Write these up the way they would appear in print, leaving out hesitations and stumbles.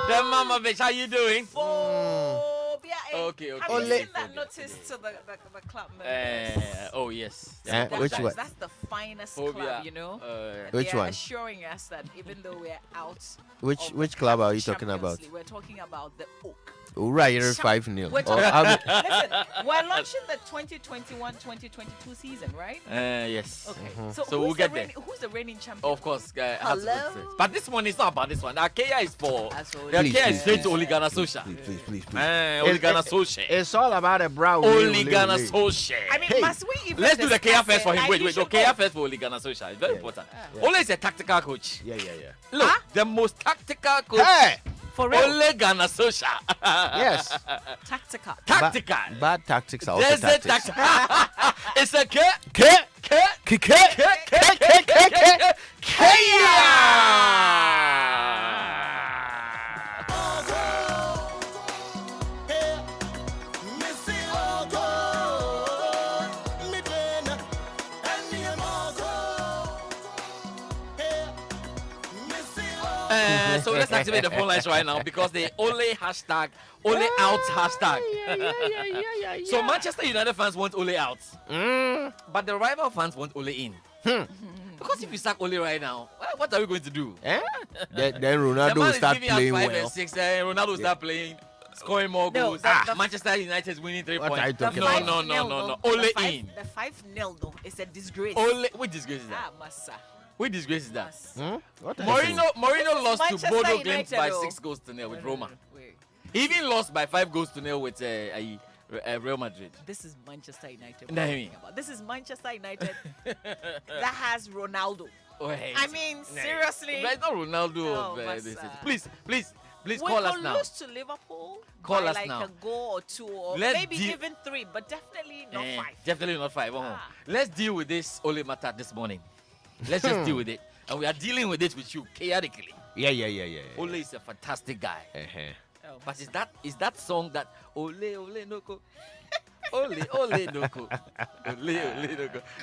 The Mama bitch, how you doing? Phobia. Okay. Have you seen that notice to the club members? Oh yes. Which one? That's the finest Phobia. club, you know. Which They're one? assuring us that even though we're out. Which club are you talking about? We're talking about the Oak. Right, you're 5-0. We're talking, listen, we're launching the 2021-2022 season, right? Yes. Okay. So we'll get there. Who's the reigning champion? Of course, Hello? but this one is not about this one. The Kea is for. That's all The it Kea is. is straight to Ole Ghana Social. Please. Ole Ghana Social. It's all about a brow. Ole Ghana Social. I mean, Hey, must we even Let's do the Kea discuss first for it? him. Like, Wait. you The should Kea go. first for Ole Ghana Social. It's very important. Yeah. Ole is a tactical coach. Yeah. Look, the most tactical coach. Hey! For real. Ole Ghana Social. Yes. Tactical. Tactical. Bad tactics are also There's a tactics. tactical. It's a K. So let's activate the phone lines right now because the Ole hashtag, Ole out hashtag. So Manchester United fans want Ole out, but the rival fans want Ole in. Because if you sack Ole right now, what are we going to do? Then The Ronaldo man will is start giving us playing 5 well. and 6. Ronaldo will start playing, scoring more No, goals. the- Manchester United is winning 3 What are you points. talking No, about? no. Ole in. The 5-0 though is a disgrace. Ole, what disgrace is that? Massa. What disgrace is that? What are you saying? Mourinho lost to Manchester Bodo Glimt United, by though. 6-0 with Roma. Wait. He even lost by 5-0 with Real Madrid. This is Manchester United. No, we're I mean. talking about. This is Manchester United that has Ronaldo. Wait. I mean, seriously. But it's not Ronaldo. No, this is. Massa. Please We call us could now. lose to Liverpool Call by us like now. a goal or two, or Let's maybe deal- even 3, but definitely not 5. Definitely not 5. Let's deal with this Ole matter this morning. Let's just deal with it. And we are dealing with it with you chaotically. Yeah. Ole is a fantastic guy. Oh, But is that song that Ole Noko? Ole Noko. Ole Noko.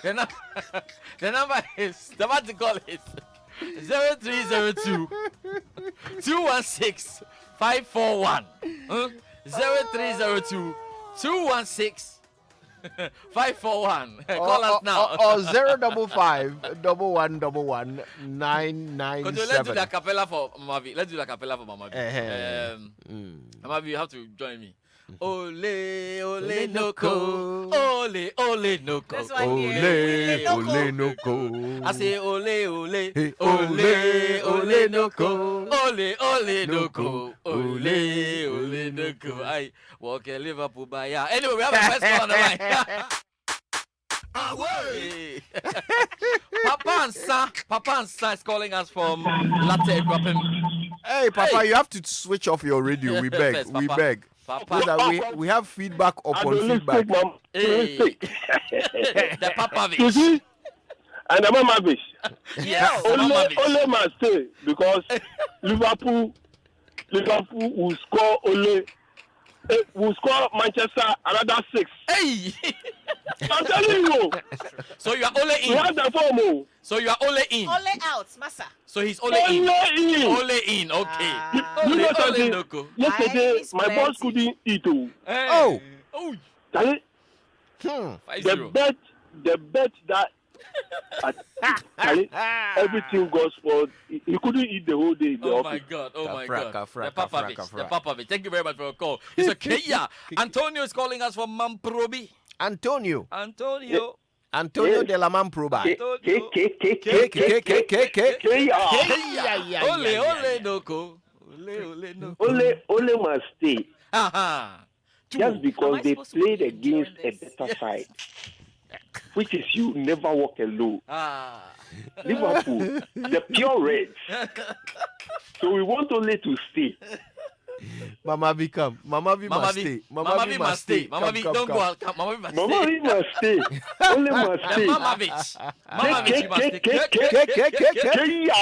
The number is the what to call it 0302 216 541. 0302 216 541. Call us now. Or 055 111 Let's do the 997. acapella for Mamavi. Mamavi, you have to join me. Ole noko. Ole noko. This one here. Ole noko. I say ole Hey, ole noko. Ole noko. Ole noko. I walk a Liverpool by ya. Anyway, we have a first call on the line. Hey. Papa and Sa is calling us from Latte Equipment. Hey, Papa, Hey. you have to switch off your radio. We beg. First, We Papa. beg. So Papa. that we have feedback upon feedback. Hey. The Papa You see, and the Mama Bish. Yes. Ole must stay because Liverpool will score will score Manchester another 6. Hey. I'm telling you, So you are Ole we have in. the form. So you are Ole in. Ole out, Massa. So he's Ole in. Ole Ole in. Okay. You know Ole something? Noko. Yesterday, Ice my boss plenty. couldn't eat. Oh. Hey. Oh. Oh. Charlie, 5-0. the bet that Charlie, everything goes for. He couldn't eat the whole day in the Oh office. my God! Oh my Kafra, God! kafra, The kafra, Papovich. kafra. The Papovich. Thank you very much for your call. It's a Kenya. Antonio is calling us from Mamprobi. Antonio Antonio. Antonio de la Mamproba. Antonio. Kenya. Ole noko. Ole noko. Ole must stay Aha. just Am I because they supposed to played be against a enjoying this? better side, which is you never walk alone. Ah. Liverpool, the pure reds. So we want Ole to stay. Mama V come. Mama V Mama must V. stay. Mama V must stay. Mama V, don't go out. Mama V must Mama stay. we must stay. Ole must The stay. Mama Vich. Mama Vich, you must stay. Kenya.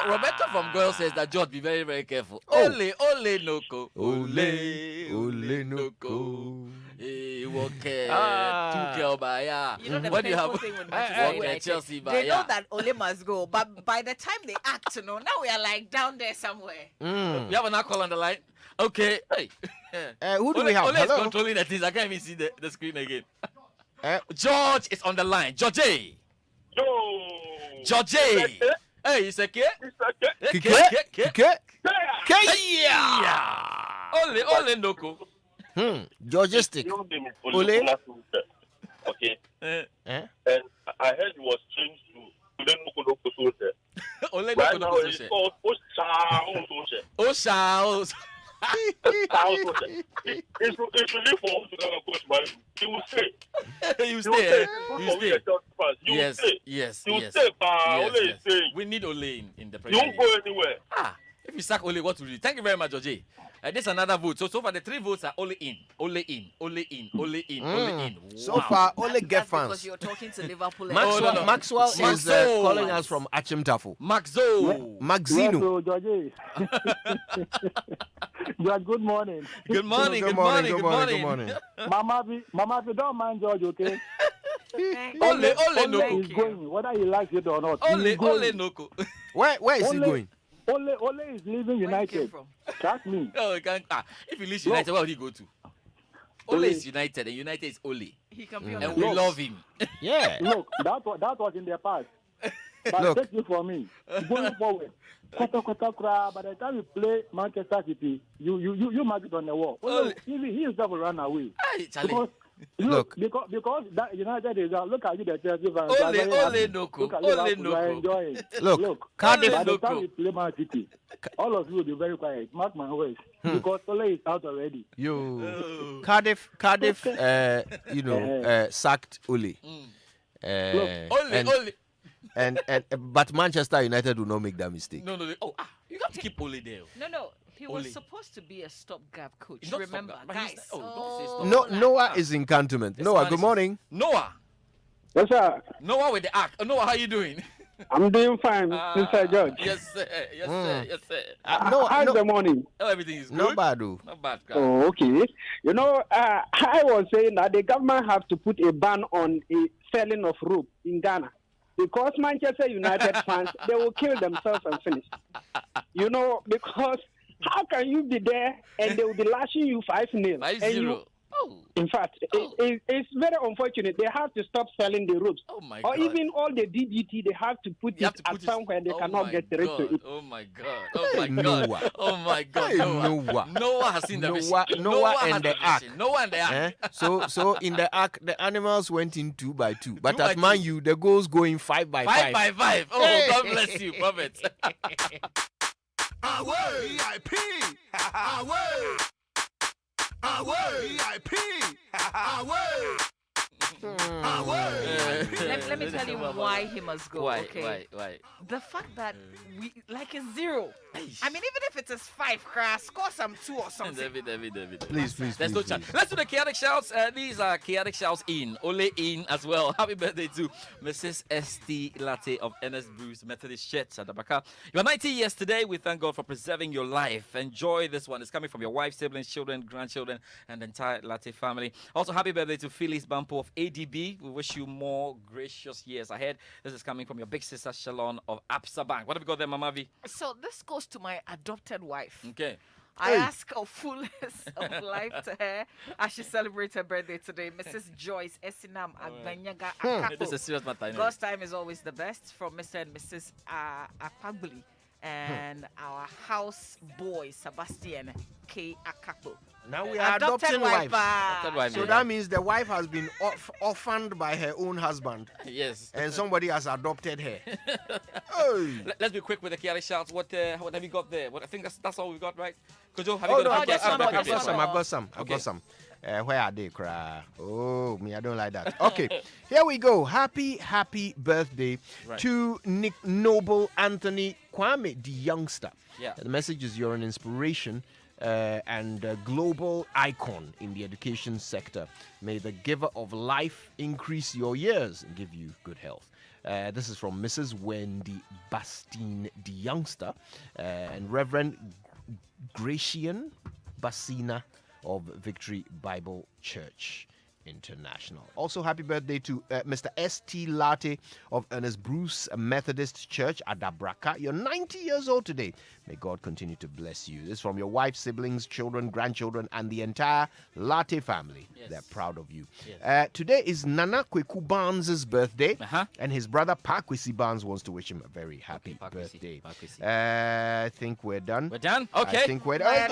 Roberto from Goyle says that George be very, very careful. Oh. Ole noko. Ole noko. Walker, Ah. Tuchel, Baya. You know the What do you have? painful thing with Manchester Walker, United, Chelsea, they know Baya. that Ole must go, but by the time they act, now we are like down there somewhere. Mm. We have an call on the line. Okay. Hey. Who do Ole, we have? Ole is Hello. controlling the things. I can't even see the screen again. Eh, George is on the line. George. Yo. George. Hey, it's okay. It's okay. Kike? Kike? There. Yeah. Ole Noko. Georgistic. Your name is Ole? Olukunle. Okay. Eh, Eh? And I heard it was changed to Olukunle Solskjaer. Ole Right now Noko. it's called Osha Solskjaer. Charles. It's really for him to go and coach Man. He will stay. You He will stay. stay. eh? You stay. You will Yes, stay. yes, You will yes. stay, pa. Yes, Ole is yes. staying. We need Ole in the You Premier won't go League. anywhere. If you sack Ole, what will you do? Thank you very much, George. This is another vote. So far, the 3 votes are Ole in, Ole in, Ole in, Ole in, Ole in. So Wow. far, only get That's fans. because you're talking to Liverpool. Maxwell, Oh, no. Maxwell is Maxwell. calling us from Achimtafu. Maxo. Maxino. So, Georgie. George, good morning. Good morning, Good good morning, morning, good morning, good morning. Mama, if you don't mind George, okay? Ole Ole Noko. is going, whether he likes it or not. Ole he's going. Noko. Where is he Ole- going? Ole is leaving Where you came United. from? Trust me. Oh, you can't. If he leaves United, where would he go to? Ole Ole. is United, and United is Ole. He can be on And the we Look. love him. Yeah. Look, that was in the past. But Look. take it from me. Going forward, by the time you play Manchester City, you mark it on the wall. Ole. He himself will run away. Hey, Charlie. Because Look. because that United is out. Look at you, the Chelsea fans. Ole, You are very Ole happy. Noko, Look at Ole Liverpool, you are Noko. enjoying. Look, by Ole the Noko. time we play Man City, all of you will be very quiet. Mark my words, because Ole is out already. You Cardiff, sacked Ole. Ole, Ole. And but Manchester United will not make that mistake. No. You have to keep Ole there. No. He was Ole. supposed to be a stopgap coach. He's not Remember, stopgap, but he's guys. not- don't say stopgap. No, like Noah that. is in cantonment. This Noah, man good is- morning. Noah. Yes, sir. Noah with the ark. Noah, how you doing? I'm doing fine, Yes, sir. Yes, sir. Yes, sir. How's the morning? Oh, everything is good. No bad. Oh. Not bad. Guy. Oh, okay. I was saying that the government have to put a ban on the selling of rope in Ghana because Manchester United fans they will kill themselves and finish. Because how can you be there and they will be lashing you 5-0? 5-0. Oh. In fact, it's very unfortunate. They have to stop selling the ropes. Oh my Or God. even all the DDT, they have to put You have it to put at it- somewhere they oh cannot my get rid God. to it. Oh my God. Oh my Hey, God. Noah. Oh my God. Hey, Noah. Noah. Noah has seen the vision. Noah has and the vision. ark. Noah and the ark. Eh? So in the ark, the animals went in 2 by 2. But 2 by at Man 2. U, the goals going 5 by 5. 5 by 5. Oh, Hey. God bless you, prophet. VIP. VIP. Let me tell you why he must go. Why? Okay. Why? The fact that we like it's 0. I mean, even if it is 5, score some 2 or something. David. Please. There's no chance. Let's do the chaotic shouts. These are chaotic shouts in. Ole in as well. Happy birthday to Mrs. St. Latte of Ernest Bruce Methodist Church at Abaka. You are 90 years today. We thank God for preserving your life. Enjoy this one. It's coming from your wife, siblings, children, grandchildren, and the entire Latte family. Also, happy birthday to Phyllis Bampo of ADB. We wish you more gracious years ahead. This is coming from your big sister, Shalon of Absa Bank. What have we got there, Mama V? So this goes to my adopted wife. Okay. I Hey. ask a fullness of life to her as she celebrates her birthday today. Mrs. Joyce Esinam Agbanyaga This is a Akako. serious matter. innit? God's time is always the best from Mr. and Mrs. Akpabuli and our house boy Sebastian K. Akako. Now we are adopting wives. Adopted wife, So yeah. that means the wife has been orphaned by her own husband Yes. and somebody has adopted her. Hey. Let's be quick with the chaotic shouts. What have you got there? I think that's all we got, right? Kojo, have Oh you no, got I've the got some. more, I've got there's some. one I've more. got some. I've Okay. got some. Where are they, cry? Oh, me, I don't like that. Okay, here we go. Happy birthday Right. to Nick Noble Anthony Kwame, the youngster. Yeah. The message is you're an inspiration and a global icon in the education sector. May the giver of life increase your years and give you good health. This is from Mrs. Wendy Bastine, the youngster, and Reverend Gratian Basina of Victory Bible Church International. Also, happy birthday to Mr. S.T. Latte of Ernest Bruce Methodist Church, Adabraka. You're 90 years old today. May God continue to bless you. This is from your wife, siblings, children, grandchildren, and the entire Latte family. Yes. They're proud of you. Yes. Today is Nana Kweku Barnes' birthday, Uh-huh. and his brother Pakwisi Barnes wants to wish him a very happy Pakwisi, birthday. Pakwisi. I think we're done. We're done? Okay. I think we're done. My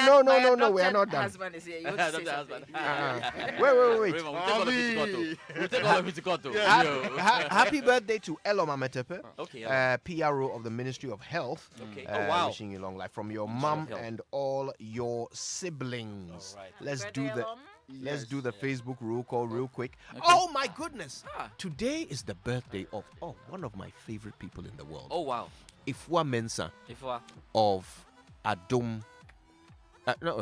No, we are adopted not done. Husband is here. You want to say Dr. something? Husband. Wait. Raymond, we'll take all of it to Koto. We'll take all of it to Koto. Yo. Happy birthday to Eloma Metepe, Okay, PRO of the Ministry of Health. Okay. Oh, wow. Wishing you long life from your Ministry of mum Health. and all your siblings. All right. Let's do Birthday the alum? let's do the Facebook roll call real quick. Okay. Oh my goodness! Ah. Today is the birthday of one of my favorite people in the world, Oh, wow. Ifwa Mensah If I... of Adom. No,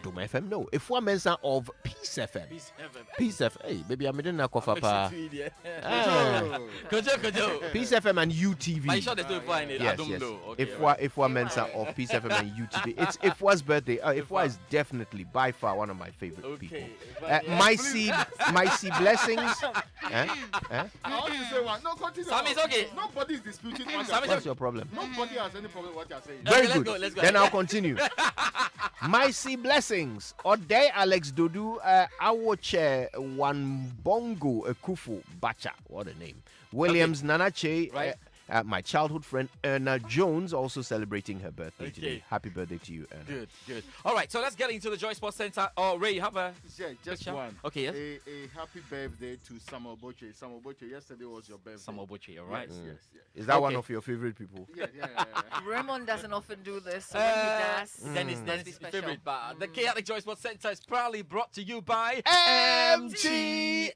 Adom FM. No, Ifwa Mensah of Peace FM. Peace heaven. Peace FM. Hey, baby, I'm in Kofa. Kojo. Peace FM and UTV. Are you sure there's no Ifwa in it? I Yes, don't yes. know. Okay, Ifwa Mensah of Peace FM and UTV. It's Ifwa's birthday. Ifwa is definitely by far one of my favorite people. Okay. My seed blessings. I want to say one. No, continue. Sam is okay. Nobody is disputing what Sam you're is What's saying. your problem? Nobody has any problem with what you're saying. Very let's good. go, let's go. Then I'll continue. My sea blessings. Ode Alex Dodu Awoche Wanbongo Ekufu Bacha. What a name. Williams Nanache. Right. My childhood friend Erna Jones also celebrating her birthday Okay. today. Happy birthday to you, Erna. Good. All right, so let's get into the Joy Sports Center. Oh, Ray, you have a Yeah, just picture? one. Okay, yes. A happy birthday to Samuel Boche. Samuel Boche, yesterday was your birthday. Samuel Boche, all right? Yes. Is that one Okay. of your favorite people? Yeah. Raymond doesn't often do this, so when he does, Then it's must be his special. favorite bar. The Chaotic Joy Sports Center is proudly brought to you by MTN.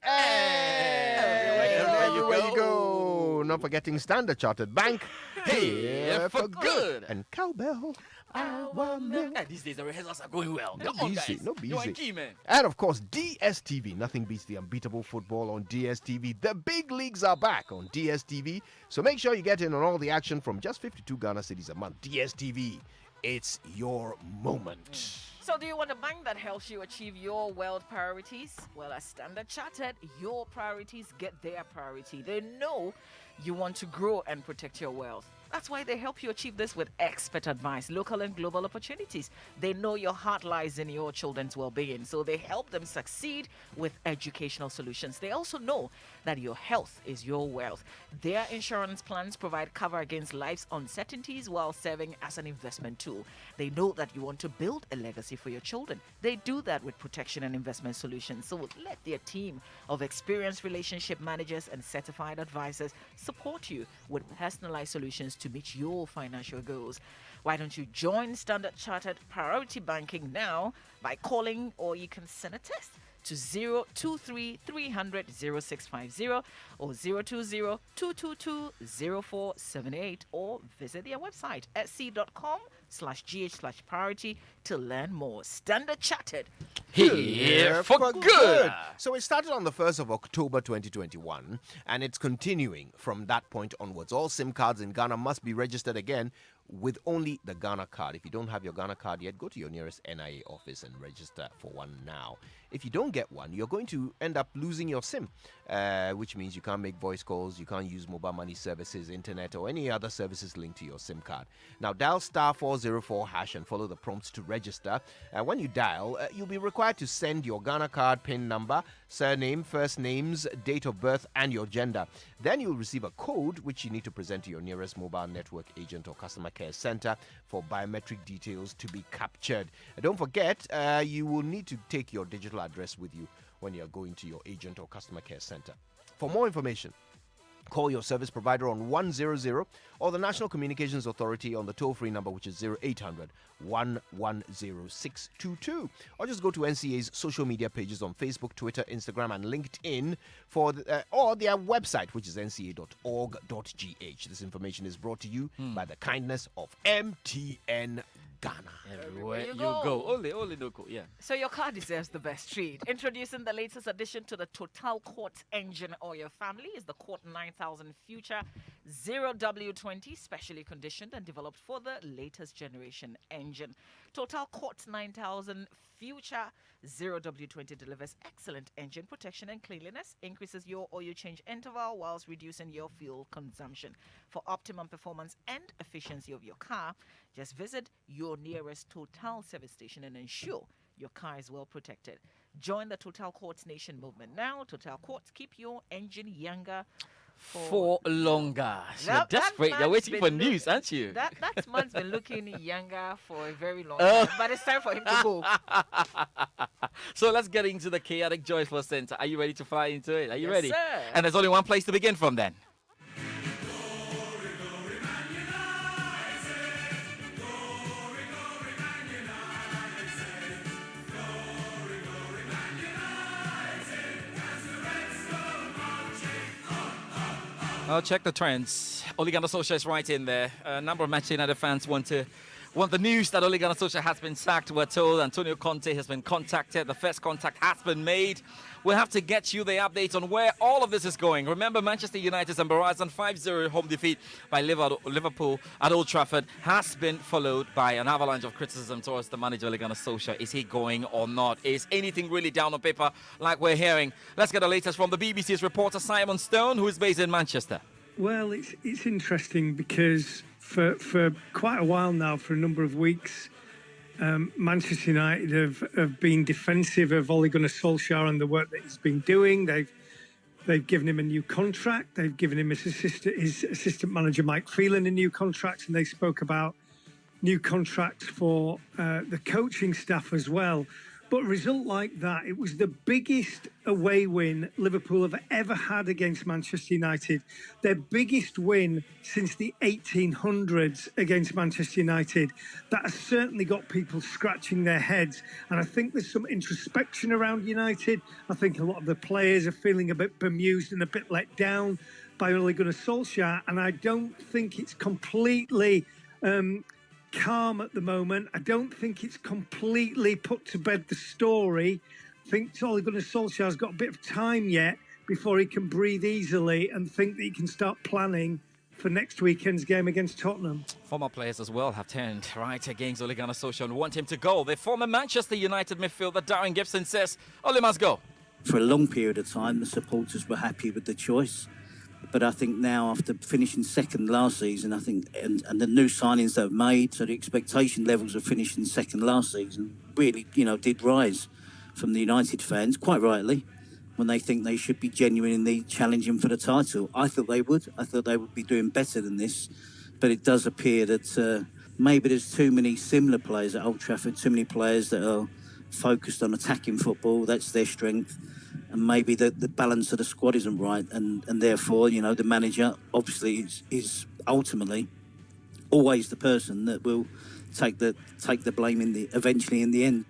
Everywhere you go. Not forgetting Standard Chartered Bank. Here for good. And Cowbell. Our men. These days the rehearsals are going well. No Come on, busy, guys. no You are busy. key, man. And of course, DSTV. Nothing beats the unbeatable football on DSTV. The big leagues are back on DSTV. So make sure you get in on all the action from just 52 Ghana cities a month. DSTV. It's your moment. So, do you want a bank that helps you achieve your world priorities? Well, at Standard Chartered, your priorities get their priority. They know you want to grow and protect your wealth. That's why they help you achieve this with expert advice, local and global opportunities. They know your heart lies in your children's well-being, so they help them succeed with educational solutions. They also know that your health is your wealth. Their insurance plans provide cover against life's uncertainties while serving as an investment tool. They know that you want to build a legacy for your children. They do that with protection and investment solutions. So let their team of experienced relationship managers and certified advisors support you with personalized solutions to meet your financial goals. Why don't you join Standard Chartered Priority Banking now by calling, or you can send a text to 023 300 0650 or 020 222 0478, or visit their website at sc.com/gh/priority to learn more. Standard Chartered. Here for good. So it started on the 1st of October 2021, and it's continuing from that point onwards. All SIM cards in Ghana must be registered again with only the Ghana card. If you don't have your Ghana card yet, go to your nearest NIA office and register for one now. If you don't get one, you're going to end up losing your SIM, which means you can't make voice calls, you can't use mobile money services, internet, or any other services linked to your SIM card. Now, dial *404# and follow the prompts to register. When you dial, you'll be required to send your Ghana card PIN number, surname, first names, date of birth, and your gender. Then you'll receive a code which you need to present to your nearest mobile network agent or customer care center for biometric details to be captured. Don't forget, you will need to take your digital address with you when you're going to your agent or customer care center. For more information, call your service provider on 100 or the National Communications Authority on the toll-free number, which is 0800 110 622. Or just go to NCA's social media pages on Facebook, Twitter, Instagram, and LinkedIn or their website, which is nca.org.gh. This information is brought to you by the kindness of MTN Ghana. Everywhere you you go. go. Ole Noko, yeah. So your car deserves the best treat. Introducing the latest addition to the Total Quartz engine oil family is the Quartz 9000 Future. 0W20, specially conditioned and developed for the latest generation engine. Total Quartz 9000 Future 0W20 delivers excellent engine protection and cleanliness, increases your oil change interval whilst reducing your fuel consumption. For optimum performance and efficiency of your car, just visit your nearest Total service station and ensure your car is well protected. Join the Total Quartz Nation movement now. Total Quartz, keep your engine younger for longer. You're desperate. You're waiting for news, aren't you? That man's been looking younger for a very long time, but it's time for him to go. So let's get into the Chaotic Joyful Center. Are you ready to fly into it? Are you ready? Sir. And there's only one place to begin from then. I'll check the trends. Ole Gunnar Solskjaer is right in there. A number of Manchester United fans want the news that Ole Gunnar Solskjaer has been sacked. We're told Antonio Conte has been contacted. The first contact has been made. We'll have to get you the update on where all of this is going. Remember, Manchester United's embarrassing 5-0 home defeat by Liverpool at Old Trafford has been followed by an avalanche of criticism towards the manager Ole Gunnar Solskjaer. Is he going or not? Is anything really down on paper like we're hearing? Let's get the latest from the BBC's reporter Simon Stone, who is based in Manchester. Well, it's interesting because for quite a while now, for a number of weeks, Manchester United have been defensive of Ole Gunnar Solskjaer and the work that he's been doing. They've given him a new contract. They've given him his assistant manager Mike Phelan a new contract, and they spoke about new contracts for the coaching staff as well. But a result like that, it was the biggest away win Liverpool have ever had against Manchester United. Their biggest win since the 1800s against Manchester United. That has certainly got people scratching their heads. And I think there's some introspection around United. I think a lot of the players are feeling a bit bemused and a bit let down by Ole Gunnar Solskjaer. And I don't think it's completely calm at the moment. I don't think it's completely put to bed the story. I think Ole Gunnar Solskjaer's got a bit of time yet before he can breathe easily and think that he can start planning for next weekend's game against Tottenham. Former players as well have turned right against Ole Gunnar Solskjaer and want him to go. The former Manchester United midfielder Darren Gibson says Ole must go. For a long period of time, the supporters were happy with the choice. But I think now, after finishing second last season, I think, and the new signings that have made, so the expectation levels of finishing second last season really, did rise from the United fans, quite rightly, when they think they should be genuinely challenging for the title. I thought they would. I thought they would be doing better than this. But it does appear that maybe there's too many similar players at Old Trafford, too many players that are focused on attacking football. That's their strength. And maybe the balance of the squad isn't right, and therefore, the manager obviously is ultimately always the person that will take the blame eventually in the end.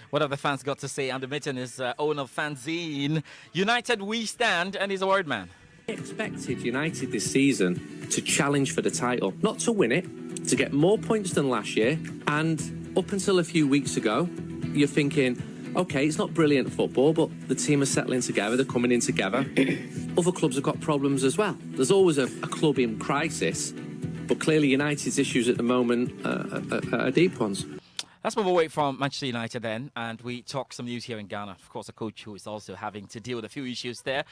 What have the fans got to say? Andy Mitten is owner of Fanzine. United we stand, and he's a word man. I expected United this season to challenge for the title, not to win it, to get more points than last year. And up until a few weeks ago, you're thinking, OK, it's not brilliant football, but the team are settling together, they're coming in together. Other clubs have got problems as well. There's always a club in crisis, but clearly United's issues at the moment are deep ones. Let's move away from Manchester United then, and we talk some news here in Ghana. Of course, a coach who is also having to deal with a few issues there.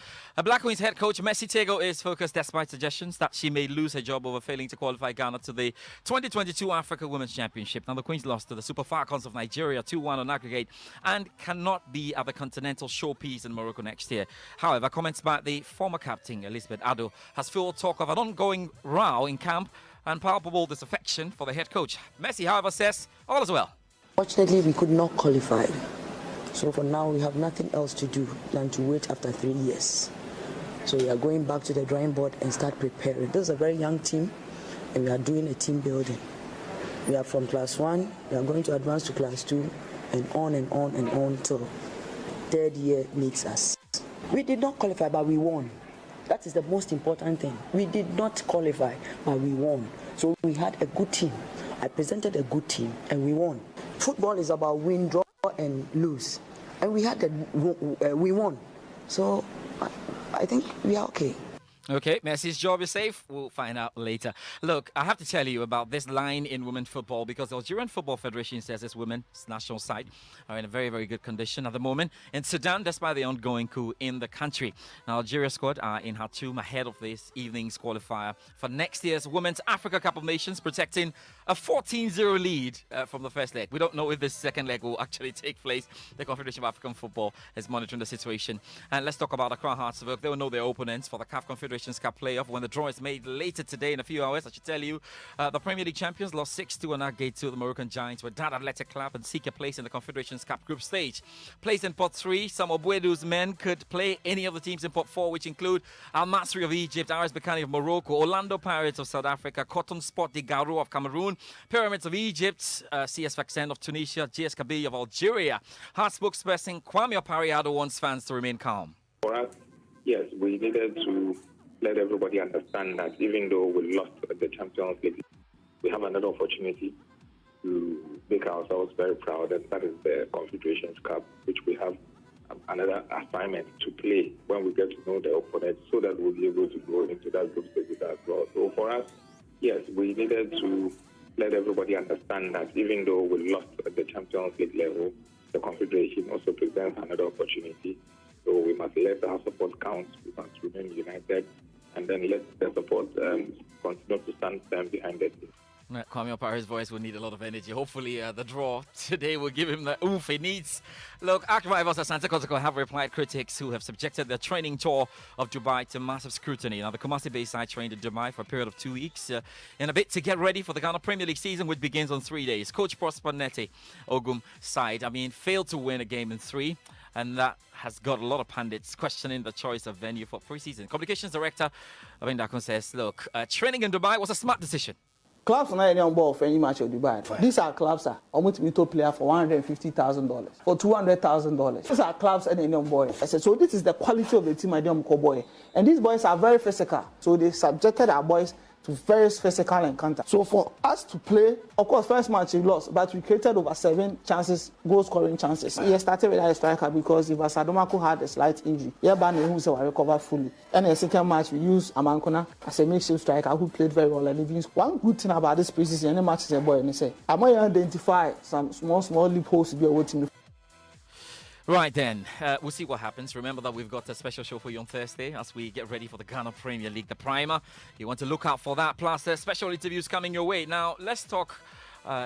Black Queens head coach Mercy Tego is focused despite suggestions that she may lose her job over failing to qualify Ghana to the 2022 Africa Women's Championship. Now, the Queens lost to the Super Falcons of Nigeria 2-1 on aggregate and cannot be at the continental showpiece in Morocco next year. However, comments by the former captain, Elizabeth Ado, has fueled talk of an ongoing row in camp and palpable disaffection for the head coach. Mercy, however, says all is well. Fortunately, we could not qualify. So for now, we have nothing else to do than to wait after 3 years. So we are going back to the drawing board and start preparing. This is a very young team, and we are doing a team building. We are from class 1, we are going to advance to class 2, and on and on and on till third year meets us. We did not qualify, but we won. That is the most important thing. We did not qualify, but we won. So we had a good team. I presented a good team, and we won. Football is about win, draw, and lose. And we won. So I think we are okay. Okay, Messi's job is safe. We'll find out later. Look, I have to tell you about this line in women football because the Algerian Football Federation says its women's national side are in a very, very good condition at the moment in Sudan, despite the ongoing coup in the country. Now, Algeria squad are in Khartoum ahead of this evening's qualifier for next year's Women's Africa Cup of Nations, protecting a 14-0 lead from the first leg. We don't know if this second leg will actually take place. The Confederation of African Football is monitoring the situation. And let's talk about Accra Hearts of Oak. They will know their opponents for the CAF Confederation Cup playoff when the draw is made later today in a few hours. I should tell you, the Premier League champions lost 6-2 on that gate to the Moroccan Giants, with Dad Athletic Club and seek a place in the Confederations Cup group stage. Placed in pot 3, some of Bwedu's men could play any of the teams in pot 4, which include Al Masry of Egypt, RS Berkane of Morocco, Orlando Pirates of South Africa, Cotton Sport de Garo of Cameroon, Pyramids of Egypt, CS Sfaxien of Tunisia, GS Kabylie of Algeria. Hearts spokesperson Kwame Opariado wants fans to remain calm. For us, yes, we needed to let everybody understand that even though we lost the Champions League, we have another opportunity to make ourselves very proud, and that is the Confederations Cup, which we have another assignment to play when we get to know the opponent, so that we'll be able to go into that group stage as well. So for us, yes, we needed to let everybody understand that even though we lost at the Champions League level, the Confederation also presents another opportunity. So we must let our support count, we must remain united, and then let the support continue to stand firm behind the team. Kwame Opari's voice will need a lot of energy. Hopefully, the draw today will give him the oomph he needs. Look, ACT rivals Asante Kotoko have replied critics who have subjected their training tour of Dubai to massive scrutiny. Now, the Kumasi-based side trained in Dubai for a period of 2 weeks in a bit to get ready for the Ghana Premier League season, which begins on 3 days. Coach Prosper Nete, Ogum side, failed to win a game in 3. And that has got a lot of pundits questioning the choice of venue for pre-season. Communications Director Abin Dakun says, look, training in Dubai was a smart decision. Clubs are not on board for any match of Dubai. Right. These are clubs that are going to be top player for $150,000, for $200,000. These are clubs and any boy. I said, so this is the quality of the team I do boy. And these boys are very physical. So they subjected our boys to various physical encounters. So for us to play, of course, first match we lost, but we created over 7 chances, goal-scoring chances. He started with a striker because Iva Sadomako had a slight injury. Yabane who recovered fully. And in the second match, we used Amankona as a makeshift striker who played very well. And one good thing about this preseason, any match is a boy, and they say, I'm going to identify some small loopholes to be able to. Right then, we'll see what happens. Remember that we've got a special show for you on Thursday as we get ready for the Ghana Premier League, the primer. You want to look out for that. Plus, there's special interviews coming your way. Now, let's talk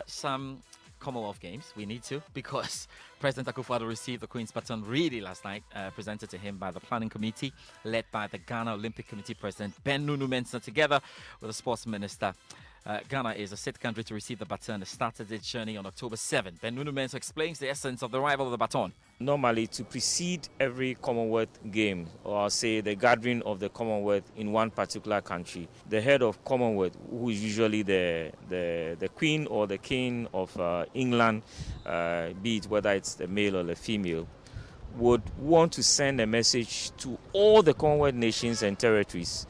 some Commonwealth Games. We need to, because President Akufo-Addo received the Queen's Baton really last night, presented to him by the Planning Committee, led by the Ghana Olympic Committee President Ben Nunu Mensah, together with the Sports Minister. Ghana is a 6th country to receive the baton. It started its journey on October 7. Ben Nunu Mensah explains the essence of the arrival of the baton. Normally, to precede every Commonwealth game, or say the gathering of the Commonwealth in one particular country, the head of Commonwealth, who is usually the Queen or the King of England, be it whether it's the male or the female, would want to send a message to all the Commonwealth nations and territories,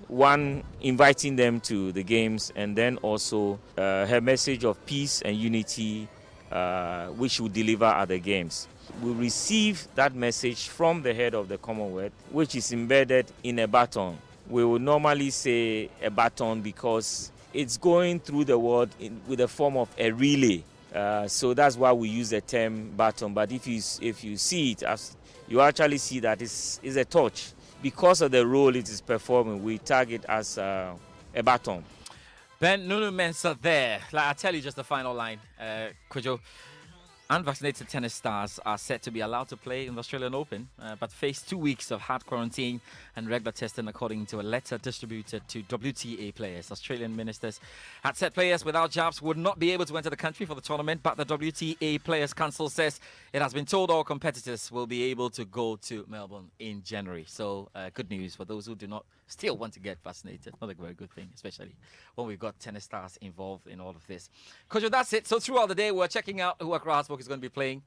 one, inviting them to the games, and then also her message of peace and unity, which will deliver at the games. We receive that message from the head of the Commonwealth, which is embedded in a baton. We will normally say a baton because it's going through the world with the form of a relay. So that's why we use the term baton. But if you see it, as you actually see that it's a torch. Because of the role it is performing, we tag it as a baton. Ben Nunu Mensah there. I'll tell you just the final line, Kwejo. Unvaccinated tennis stars are set to be allowed to play in the Australian Open, but face 2 weeks of hard quarantine and regular testing, according to a letter distributed to WTA players. Australian ministers had said players without jabs would not be able to enter the country for the tournament, but the WTA Players Council says it has been told all competitors will be able to go to Melbourne in January. So good news for those who do not still want to get vaccinated. Not a very good thing, especially when we've got tennis stars involved in all of this. Coach, that's it. So throughout the day, we're checking out who Accra Hearts is going to be playing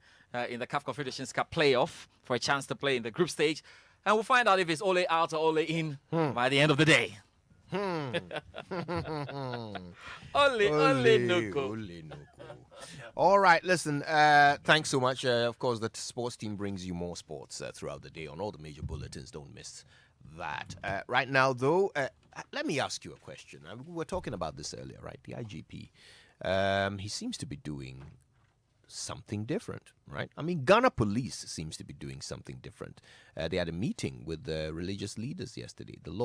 in the CAF Confederations Cup playoff for a chance to play in the group stage. And we'll find out if it's Ole out or Ole in by the end of the day. Ole Nuku. All right, listen, thanks so much. Of course, the sports team brings you more sports throughout the day on all the major bulletins. Don't miss that. Right now, though, let me ask you a question. We were talking about this earlier, right? The IGP. He seems to be doing something different, right? I mean, Ghana Police seems to be doing something different. They had a meeting with the religious leaders yesterday. The law